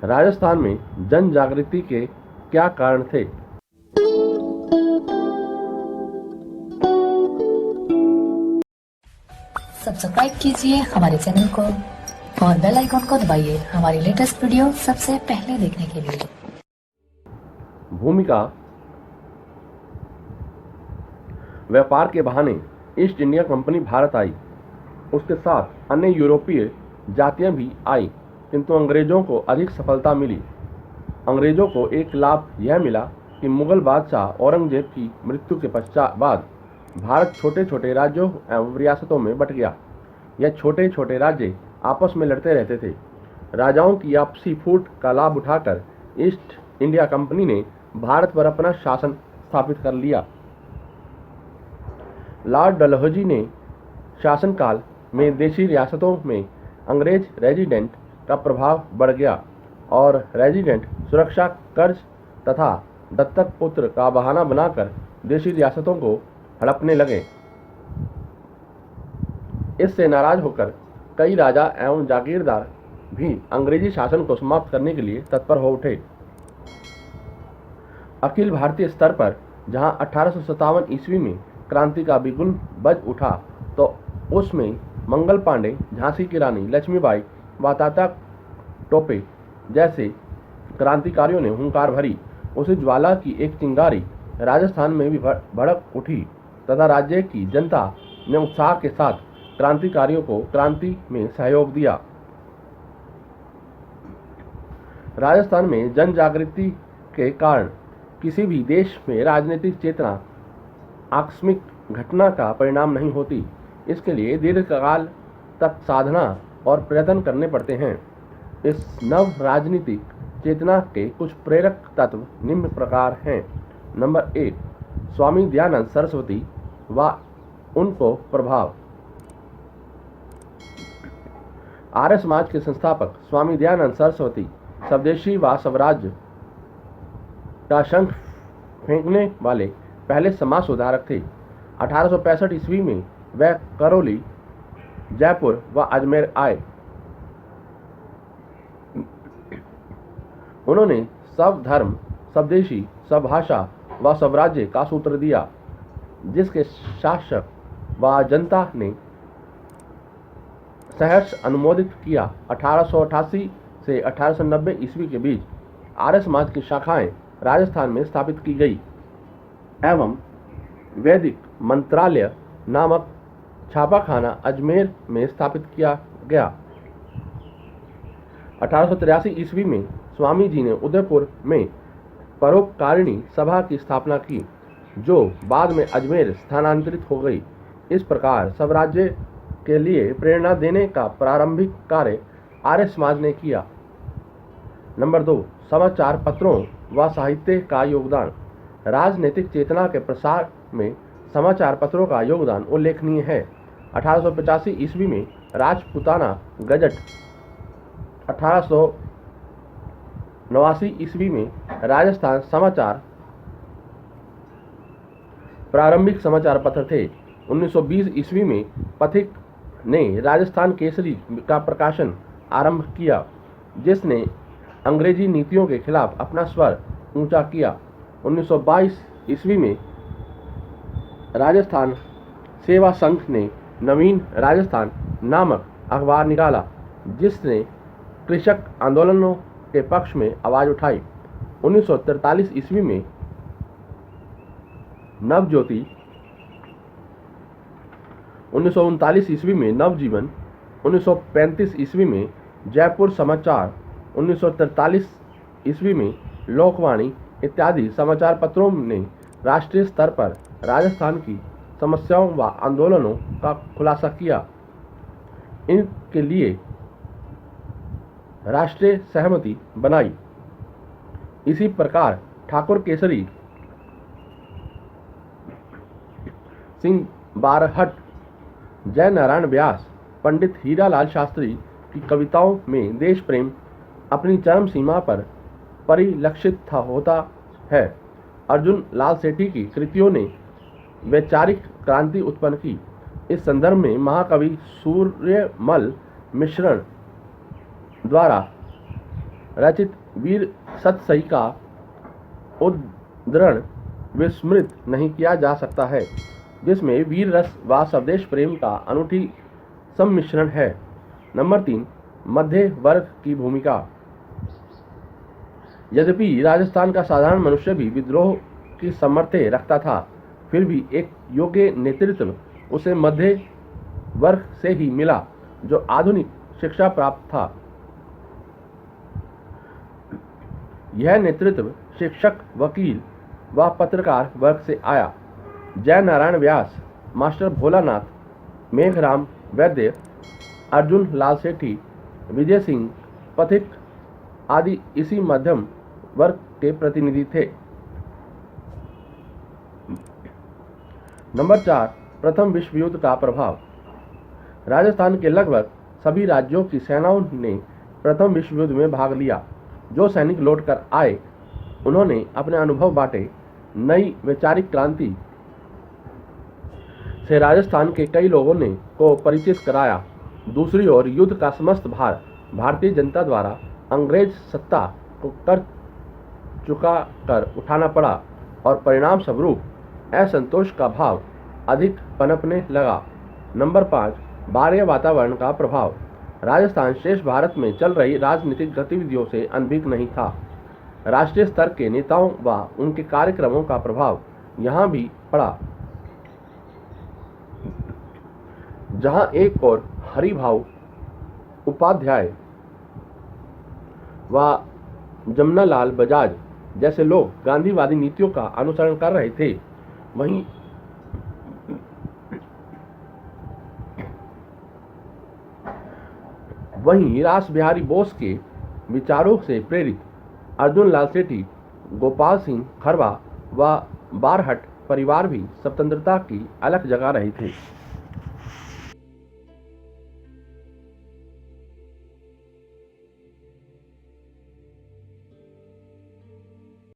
राजस्थान में जन जागृति के क्या कारण थे? सब्सक्राइब कीजिए हमारे चैनल को और बेल आइकन को दबाइए हमारी लेटेस्ट वीडियो सबसे पहले देखने के लिए। भूमिका। व्यापार के बहाने ईस्ट इंडिया कंपनी भारत आई। उसके साथ अन्य यूरोपीय जातियां भी आई, किंतु अंग्रेजों को अधिक सफलता मिली। अंग्रेजों को एक लाभ यह मिला कि मुगल बादशाह औरंगजेब की मृत्यु के बाद भारत छोटे छोटे राज्यों एवं रियासतों में बट गया। यह छोटे छोटे राज्य आपस में लड़ते रहते थे। राजाओं की आपसी फूट का लाभ उठाकर ईस्ट इंडिया कंपनी ने भारत पर अपना शासन स्थापित कर लिया। लॉर्ड डलहौजी ने शासनकाल में देशी रियासतों में अंग्रेज रेजिडेंट का प्रभाव बढ़ गया और रेजिडेंट सुरक्षा कर्ज तथा दत्तक पुत्र का बहाना बनाकर देशी रियासतों को हड़पने लगे। इससे नाराज होकर कई राजा एवं जागीरदार भी अंग्रेजी शासन को समाप्त करने के लिए तत्पर हो उठे। अखिल भारतीय स्तर पर जहां 1857 ईस्वी में क्रांति का बिगुल बज उठा, तो उसमें मंगल पांडे, झांसी की रानी लक्ष्मीबाई व तात्या टोपे जैसे क्रांतिकारियों ने हुंकार भरी। उसी ज्वाला की एक चिंगारी राजस्थान में भी भड़क उठी तथा राज्य की जनता ने उत्साह के साथ क्रांतिकारियों को क्रांति में सहयोग दिया। राजस्थान में जन जागृति के कारण किसी भी देश में राजनीतिक चेतना आकस्मिक घटना का परिणाम नहीं होती। इसके लिए दीर्घकाल तक साधना और प्रयत्न करने पड़ते हैं। इस नव राजनीतिक चेतना के कुछ प्रेरक तत्व निम्न प्रकार हैं। नंबर 1, स्वामी दयानंद सरस्वती व उनको प्रभाव। आर्य समाज के संस्थापक स्वामी दयानंद सरस्वती स्वदेशी व स्वराज्य का शंख फेंकने वाले पहले समाज सुधारक थे। 1865 ईस्वी में वह करौली, जयपुर व अजमेर आए। उन्होंने सब धर्म, स्वदेशी, स्वभाषा व स्वराज्य का सूत्र दिया, जिसके शासक व जनता ने सहर्ष अनुमोदित किया। 1888 से 1890 ईस्वी के बीच आर्य समाज की शाखाएं राजस्थान में स्थापित की गई एवं वैदिक मंत्रालय नामक छापाखाना अजमेर में स्थापित किया गया। 1883 ईस्वी में स्वामी जी ने उदयपुर में परोपकारिणी सभा की स्थापना की, जो बाद में अजमेर स्थानांतरित हो गई। इस प्रकार स्वराज्य के लिए प्रेरणा देने का प्रारंभिक कार्य आर्य समाज ने किया। नंबर 2, समाचार पत्रों व साहित्य का योगदान। राजनीतिक चेतना के प्रसार में समाचार पत्रों का योगदान उल्लेखनीय है। 1885 ईस्वी में राजपूताना गजट, 1889 ईस्वी में राजस्थान समाचार प्रारंभिक समाचार पत्र थे। 1920 ईस्वी में पथिक ने राजस्थान केसरी का प्रकाशन आरंभ किया, जिसने अंग्रेजी नीतियों के खिलाफ अपना स्वर ऊंचा किया। 1922 ईस्वी में राजस्थान सेवा संघ ने नवीन राजस्थान नामक अखबार निकाला, जिसने कृषक आंदोलनों के पक्ष में आवाज उठाई। 1943 ईस्वी में नवज्योति, 1939 ईस्वी में नवजीवन, 1935 ईस्वी में जयपुर समाचार, 1943 ईस्वी में लोकवाणी इत्यादि समाचार पत्रों ने राष्ट्रीय स्तर पर राजस्थान की समस्याओं व आंदोलनों का खुलासा किया। इनके लिए राष्ट्रीय सहमति बनाई। इसी प्रकार ठाकुर केसरी सिंह बारहट, जय नारायण व्यास, पंडित हीरालाल शास्त्री की कविताओं में देश प्रेम अपनी चरम सीमा पर परिलक्षित होता है। अर्जुन लाल सेठी की कृतियों ने वैचारिक क्रांति उत्पन्न की। इस संदर्भ में महाकवि सूर्यमल मिश्रण द्वारा रचित वीर सतसई का उद्धरण विस्मृत नहीं किया जा सकता है, जिसमें वीर रस व स्वदेश प्रेम का अनूठी सम्मिश्रण है। नंबर 3, मध्य वर्ग की भूमिका। यद्यपि राजस्थान का साधारण मनुष्य भी विद्रोह की सामर्थ्य रखता था, फिर भी एक योग्य नेतृत्व उसे मध्य वर्ग से ही मिला, जो आधुनिक शिक्षा प्राप्त था। यह नेतृत्व शिक्षक, वकील व पत्रकार वर्ग से आया। जय नारायण व्यास, मास्टर भोलानाथ, मेघराम वैद्य, अर्जुन लाल सेठी, विजय सिंह पथिक आदि इसी मध्यम वर्ग के प्रतिनिधि थे। नंबर 4, प्रथम विश्व युद्ध का प्रभाव। राजस्थान के लगभग सभी राज्यों की सेनाओं ने प्रथम विश्व युद्ध में भाग लिया। जो सैनिक लौट कर आए, उन्होंने अपने अनुभव बांटे। नई वैचारिक क्रांति से राजस्थान के कई लोगों ने को परिचित कराया। दूसरी ओर युद्ध का समस्त भार भारतीय जनता द्वारा अंग्रेज सत्ता को कर चुका कर उठाना पड़ा और परिणाम स्वरूप असंतोष का भाव अधिक पनपने लगा। नंबर 5, बाह्य वातावरण का प्रभाव। राजस्थान शेष भारत में चल रही राजनीतिक गतिविधियों से अनभिज्ञ नहीं था। राष्ट्रीय स्तर के नेताओं व उनके कार्यक्रमों का प्रभाव यहाँ भी पड़ा। जहाँ एक और हरिभाऊ उपाध्याय व जमनालाल बजाज जैसे लोग गांधीवादी नीतियों का अनुसरण कर रहे थे, वहीं रास बिहारी बोस के विचारों से प्रेरित अर्जुन लाल सेठी, गोपाल सिंह खरवा व बारहट परिवार भी स्वतंत्रता की अलग जगा रहे थे।